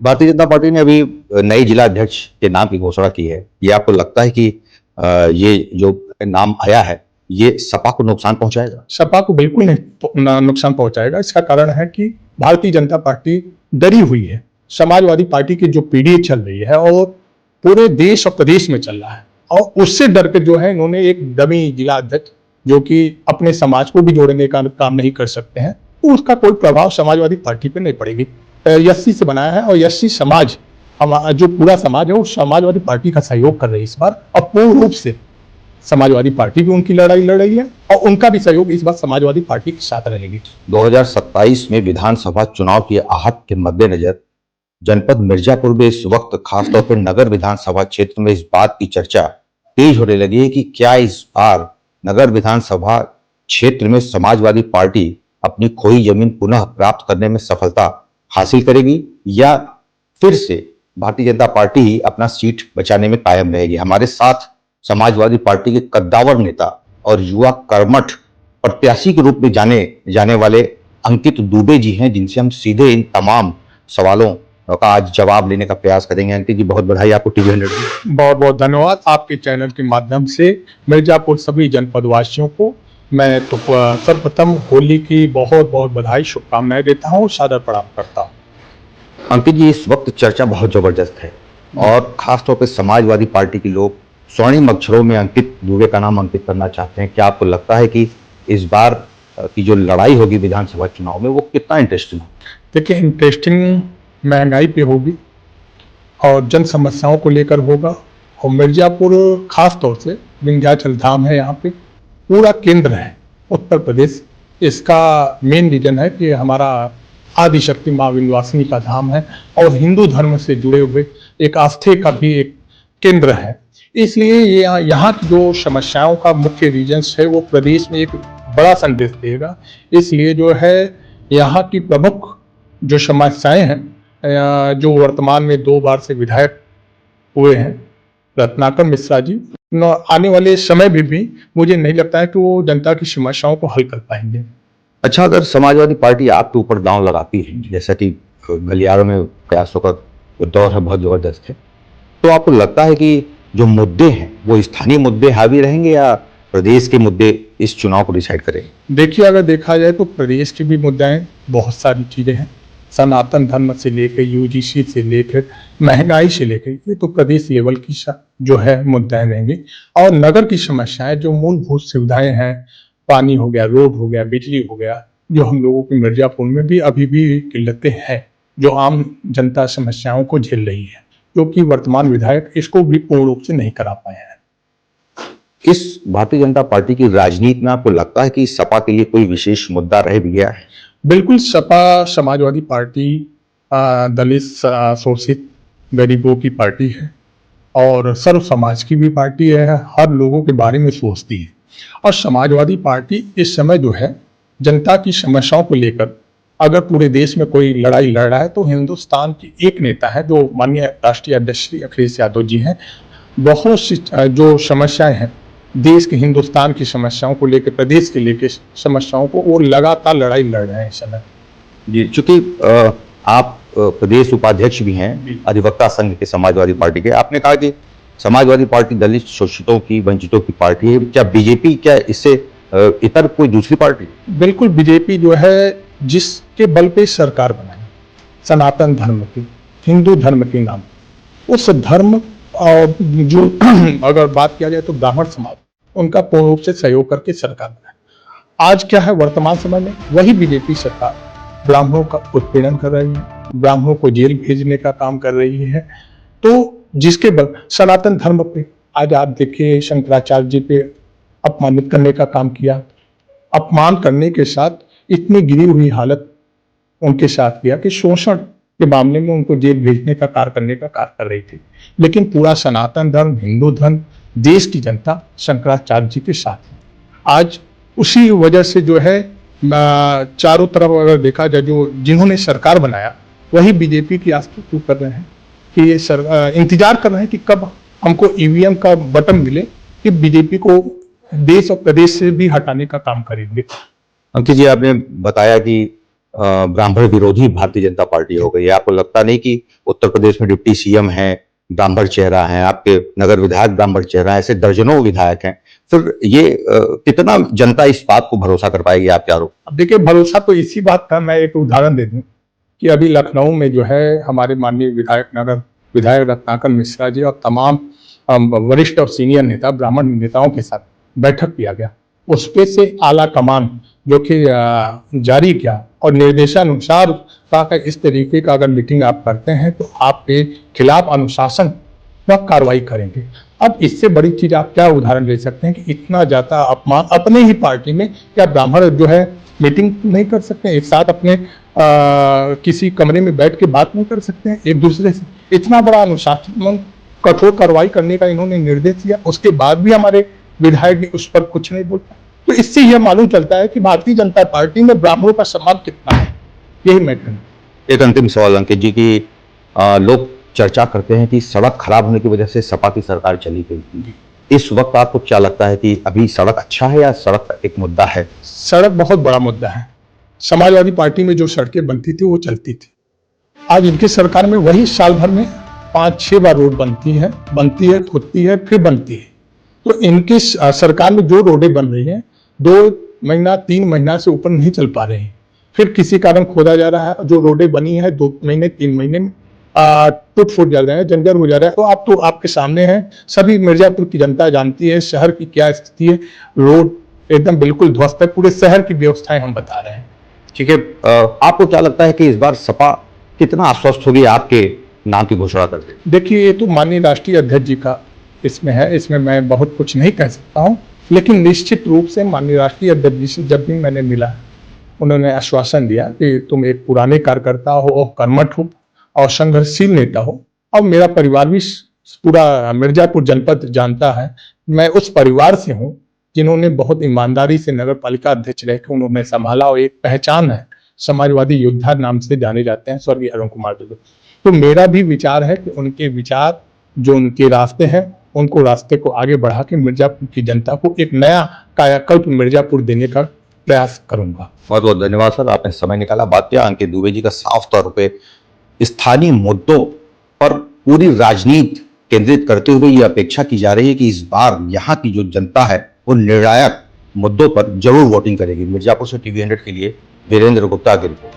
Bharatiya Janata party ने अभी नई जिला अध्यक्ष के नाम की घोषणा की है। ये आपको लगता है कि ये जो नाम आया है ये सपा को नुकसान पहुंचाएगा? सपा को बिल्कुल नहीं नुकसान पहुंचाएगा। इसका कारण है कि भारतीय जनता पार्टी डरी हुई है। समाजवादी पार्टी की जो पीढ़ी चल रही है और पूरे देश और प्रदेश में चल रहा है, और उससे डर के जो है इन्होंने एक डमी जिला अध्यक्ष, जो कि अपने समाज को भी जोड़ने का काम नहीं कर सकते हैं, तो उसका कोई प्रभाव समाजवादी पार्टी पे नहीं पड़ेगी। एससी से बनाया है और एससी समाज, जो पूरा समाज है वो समाजवादी पार्टी का सहयोग कर रही है इस बार, और पूर्ण रूप से समाजवादी पार्टी भी उनकी लड़ाई लड़ रही है और उनका भी सहयोग इस बार समाजवादी पार्टी के साथ रहेगी। 2027 में विधानसभा चुनाव की आहट के मद्देनजर जनपद मिर्जापुर में इस वक्त खासतौर पर नगर विधानसभा क्षेत्र में इस बात की चर्चा तेज होने लगी है कि क्या इस बार नगर विधानसभा क्षेत्र में समाजवादी पार्टी अपनी खोई जमीन पुनः प्राप्त करने में सफलता हासिल करेगी या फिर से भारतीय जनता पार्टी ही अपना सीट बचाने में कायम रहेगी। हमारे साथ समाजवादी पार्टी के कद्दावर नेता और युवा कर्मठ प्रत्याशी के रूप में जाने जाने वाले अंकित दुबे जी हैं, जिनसे हम सीधे इन तमाम सवालों का आज जवाब लेने का प्रयास करेंगे। अंकित जी, बहुत बधाई आपको टीवी 100 की। बहुत बहुत धन्यवाद। आपके चैनल के माध्यम से मिर्जापुर सभी जनपद वासियों को मैं तो सर्वप्रथम होली की बहुत बहुत बधाई, शुभकामनाएं देता हूँ, सादर प्रणाम करता हूँ। अंकित जी, इस वक्त चर्चा बहुत जबरदस्त है और खासतौर पर समाजवादी पार्टी के लोग स्वर्णिम अक्षरों में अंकित दुबे का नाम अंकित करना चाहते हैं। क्या आपको लगता है कि इस बार की जो लड़ाई होगी विधानसभा चुनाव में वो कितना इंटरेस्टिंग होगा? देखिए, इंटरेस्टिंग महंगाई पे होगी और जन समस्याओं को लेकर होगा, और मिर्जापुर खास तौर से विंध्याचल धाम है, यहाँ पे पूरा केंद्र है उत्तर प्रदेश। इसका मेन रीजन है कि हमारा आदिशक्ति माँ विंध्यवासिनी का धाम है और हिंदू धर्म से जुड़े हुए एक आस्थे का भी एक केंद्र है। इसलिए ये यहाँ की जो समस्याओं का मुख्य रीजन्स है वो प्रदेश में एक बड़ा संदेश देगा। इसलिए जो है यहाँ की प्रमुख जो समस्याएं हैं, जो वर्तमान में 2 बार से विधायक हुए हैं रत्नाकर मिश्रा जी, आने वाले समय में भी मुझे नहीं लगता है कि वो जनता की समस्याओं को हल कर पाएंगे। अच्छा, अगर समाजवादी पार्टी आपके ऊपर दांव लगाती है, जैसा कि गलियारों में प्रयासों का दौर है बहुत जबरदस्त है, तो आपको लगता है कि जो मुद्दे हैं वो स्थानीय मुद्दे हावी रहेंगे या प्रदेश के मुद्दे इस चुनाव को डिसाइड करेंगे? देखिए, अगर देखा जाए तो प्रदेश के भी मुद्दे बहुत सारी चीजें हैं, सनातन धर्म से लेकर यूजीसी से लेकर महंगाई से लेकर, ये तो प्रदेश लेवल की जो है मुद्दे रहेंगे। और नगर की समस्याएं, जो मूलभूत सुविधाएं हैं, पानी हो गया, रोड हो गया, बिजली हो गया, जो हम लोगों की मिर्जापुर में भी अभी भी किल्लतें हैं, जो आम जनता समस्याओं को झेल रही है, क्योंकि वर्तमान विधायक इसको भी पूर्ण रूप से नहीं करा पाए हैं। इस भारतीय जनता पार्टी की राजनीति में आपको लगता है कि सपा के लिए कोई विशेष मुद्दा रह भी गया है? बिल्कुल, सपा समाजवादी पार्टी दलित शोषित गरीबों की पार्टी है और सर्व समाज की भी पार्टी है, हर लोगों के बारे में सोचती है। और समाजवादी पार्टी इस समय जो है जनता की समस्याओं को लेकर, अगर पूरे देश में कोई लड़ाई लड़ रहा है तो हिंदुस्तान की एक नेता है जो माननीय राष्ट्रीय अध्यक्ष श्री अखिलेश यादव जी हैं। बहुत सी जो समस्याएं हैं देश के, हिंदुस्तान की समस्याओं को लेकर, प्रदेश के लेकर समस्याओं को, वो लगातार लड़ाई लड़ रहे हैं इस समय। जी, चूंकि आप प्रदेश उपाध्यक्ष भी हैं अधिवक्ता संघ के समाजवादी पार्टी के, आपने कहा कि समाजवादी पार्टी दलित शोषितों की, वंचितों की पार्टी है। क्या बीजेपी, क्या इससे इतर कोई दूसरी पार्टी? बिल्कुल, बीजेपी जो है जिसके बल पे सरकार बनाई, सनातन धर्म की, हिंदू धर्म के नाम, उस धर्म और जो अगर बात किया जाए तो ब्राह्मण समाज, उनका पूर्ण रूप से सहयोग करके सरकार बनाई। आज क्या है, वर्तमान समय में वही बीजेपी सरकार ब्राह्मणों का उत्पीड़न कर रही है, ब्राह्मणों को जेल भेजने का काम कर रही है। तो जिसके बल सनातन धर्म पे आज आप देखिए, शंकराचार्य जी पे अपमानित करने का काम किया, अपमान करने के साथ इतनी गिरी हुई हालत उनके साथ किया कि शोषण के मामले में उनको जेल भेजने का कार्य करने का कार्य कर रही थी। लेकिन पूरा सनातन धर्म, हिंदू धर्म, देश की जनता शंकराचार्य जी के साथ है। आज उसी वजह से जो है चारों तरफ अगर देखा जाए, जो जिन्होंने सरकार बनाया वही बीजेपी की आस्था क्यों कर रहे हैं कि ये इंतजार कर रहे हैं कि कब हमको ईवीएम का बटन मिले कि बीजेपी को देश और प्रदेश से भी हटाने का काम करेंगे। अंकित जी, आपने बताया कि ब्राह्मण विरोधी भारतीय जनता पार्टी हो गई है। आपको लगता नहीं कि उत्तर प्रदेश में डिप्टी सीएम है, ब्राह्मण चेहरा है, आपके नगर विधायक ब्राह्मण चेहरा है, ऐसे दर्जनों विधायक हैं, फिर ये कितना जनता इस बात को भरोसा कर पाएगी आपके आरोप? अब देखिए, भरोसा तो इसी बात का मैं एक उदाहरण दे दूं कि अभी लखनऊ में जो है हमारे माननीय विधायक रत्नाकर मिश्रा जी और तमाम वरिष्ठ और सीनियर नेता ब्राह्मण नेताओं के साथ बैठक किया गया। उसपे से आला कमान जो कि जारी किया और निर्देशानुसार कहा कि इस तरीके का अगर मीटिंग आप करते हैं तो आपके खिलाफ अनुशासनात्मक कार्रवाई करेंगे। अब इससे बड़ी चीज आप क्या उदाहरण ले सकते हैं कि इतना ज्यादा अपमान अपने ही पार्टी में क्या ब्राह्मण जो है मीटिंग नहीं कर सकते हैं, एक साथ अपने किसी कमरे में बैठ के बात नहीं कर सकते हैं एक दूसरे से? इतना बड़ा अनुशासनात्मक कठोर कार्रवाई करने का इन्होंने निर्देश दिया, उसके बाद भी हमारे विधायक उस पर कुछ नहीं बोलता। तो इससे यह मालूम चलता है कि भारतीय जनता पार्टी में ब्राह्मणों का सम्मान कितना है। यही मैं कहूँ। एक अंतिम सवाल अंकित जी की लोग चर्चा करते हैं कि सड़क खराब होने की वजह से सपा की सरकार चली गई थी। इस वक्त आपको क्या लगता है कि अभी सड़क अच्छा है या सड़क एक मुद्दा है? सड़क बहुत बड़ा मुद्दा है। समाजवादी पार्टी में जो सड़कें बनती थी वो चलती थी। आज इनकी सरकार में वही साल भर में 5-6 बार रोड बनती है, खुदती है, फिर बनती है। तो इनकी सरकार में जो रोडें बन रही हैं 2 महीना 3 महीना से ऊपर नहीं चल पा रहे हैं। फिर किसी कारण खोदा जा रहा है, जो रोडें बनी है 2 महीने 3 महीने में टूट फूट जा रहे हैं, जंजर हो जा रहा है। तो आप तो आपके सामने है, सभी मिर्जापुर की जनता जानती है शहर की क्या स्थिति है। रोड एकदम बिल्कुल ध्वस्त है, पूरे शहर की व्यवस्थाएं हम बता रहे हैं। ठीक है, आपको क्या लगता है कि इस बार सपा कितना आश्वस्त होगी आपके नाम की घोषणा करके? देखिए, ये तो माननीय राष्ट्रीय अध्यक्ष जी का इसमें है, इसमें मैं बहुत कुछ नहीं कह सकता हूँ, लेकिन निश्चित रूप से माननीय राष्ट्रीय अध्यक्ष जी से जब भी मैंने मिला, उन्होंने आश्वासन दिया कि तुम एक पुराने कार्यकर्ता हो, कर्मठ हो और संघर्षशील नेता हो, और मेरा परिवार भी पूरा मिर्जापुर जनपद जानता है। मैं उस परिवार से हूँ जिन्होंने बहुत ईमानदारी से नगर पालिका अध्यक्ष रह के उन्होंने संभाला, और एक पहचान है, समाजवादी योद्धा नाम से जाने जाते हैं स्वर्गीय अरुण कुमार दुबे। तो मेरा भी विचार है कि उनके विचार जो उनके रास्ते हैं, उनको रास्ते को आगे बढ़ा के मिर्जापुर की जनता को एक नया कायाकल्प मिर्जापुर देने का प्रयास करूंगा। बहुत बहुत धन्यवाद सर, आपने समय निकाला, बात किया। अंकित दुबे जी का साफ तौर पे स्थानीय मुद्दों पर पूरी राजनीति केंद्रित करते हुए ये अपेक्षा की जा रही है कि इस बार यहाँ की जो जनता है वो निर्णायक मुद्दों पर जरूर वोटिंग करेगी। मिर्जापुर से टीवी 100 के लिए वीरेंद्र गुप्ता की रिपोर्ट।